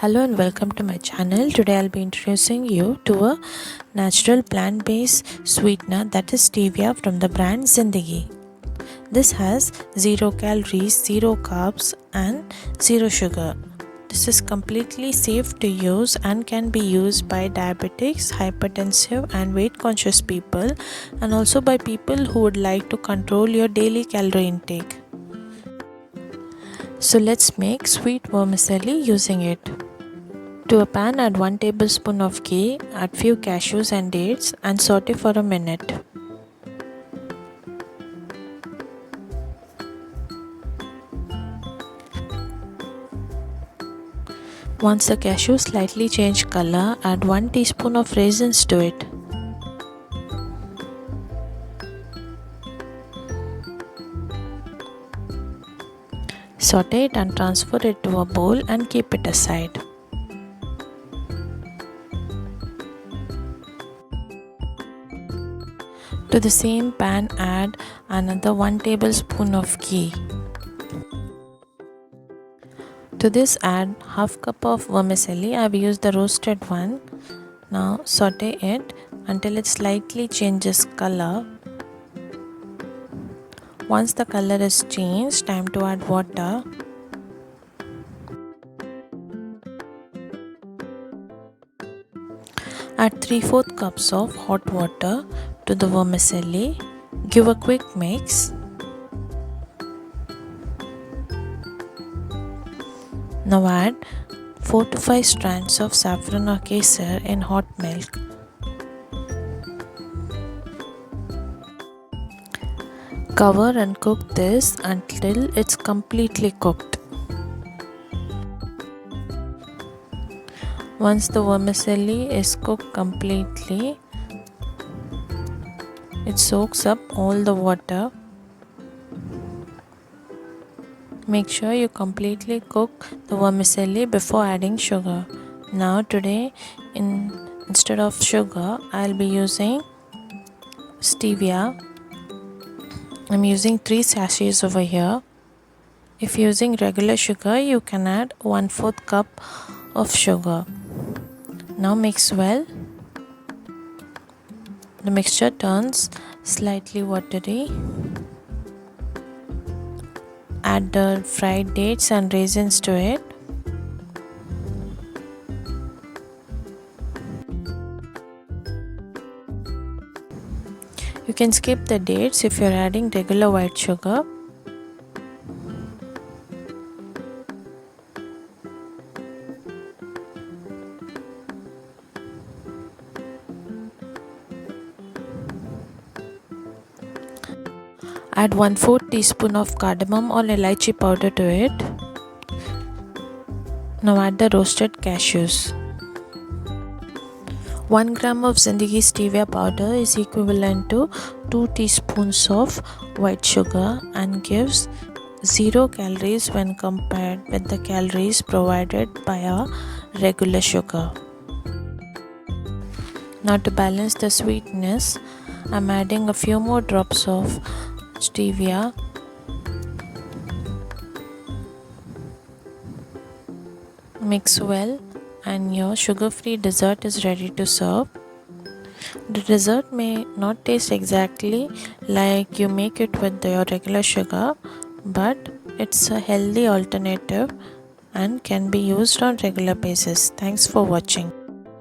Hello and welcome to my channel. Today I'll be introducing you to a natural plant-based sweetener, that is stevia, from the brand Zindagi. This has 0 calories, 0 carbs and 0 sugar. This is completely safe to use and can be used by diabetics, hypertensive and weight conscious people, and also by people who would like to control your daily calorie intake. So let's make sweet vermicelli using it. To a pan, add 1 tablespoon of ghee, add few cashews and dates and saute for a minute. Once the cashews slightly change color, add 1 teaspoon of raisins to it. Saute it and transfer it to a bowl and keep it aside. To the same pan, add another 1 tablespoon of ghee. To this, add half cup of vermicelli. I have used the roasted one. Now saute it until it slightly changes color. Once the color is changed, time to add water. Add 3/4 cups of hot water to the vermicelli. Give a quick mix. Now add 4 to 5 strands of saffron or kesar in hot milk. Cover and cook this until it's completely cooked. Once the vermicelli is cooked completely, it soaks up all the water. Make sure you completely cook the vermicelli before adding sugar. Now today, instead of sugar, I'll be using stevia. I'm using 3 sachets over here. If using regular sugar, you can add 1/4 cup of sugar. Now mix well. The mixture turns slightly watery. Add the fried dates and raisins to it. You can skip the dates if you're adding regular white sugar. Add 1/4 teaspoon of cardamom or elaichi powder to it. Now add the roasted cashews. 1 gram of Zindagi Stevia powder is equivalent to 2 teaspoons of white sugar and gives 0 calories when compared with the calories provided by our regular sugar. Now to balance the sweetness, I'm adding a few more drops of stevia. Mix well and your sugar-free dessert is ready to serve. The dessert may not taste exactly like you make it with your regular sugar, but it's a healthy alternative and can be used on regular basis. Thanks for watching.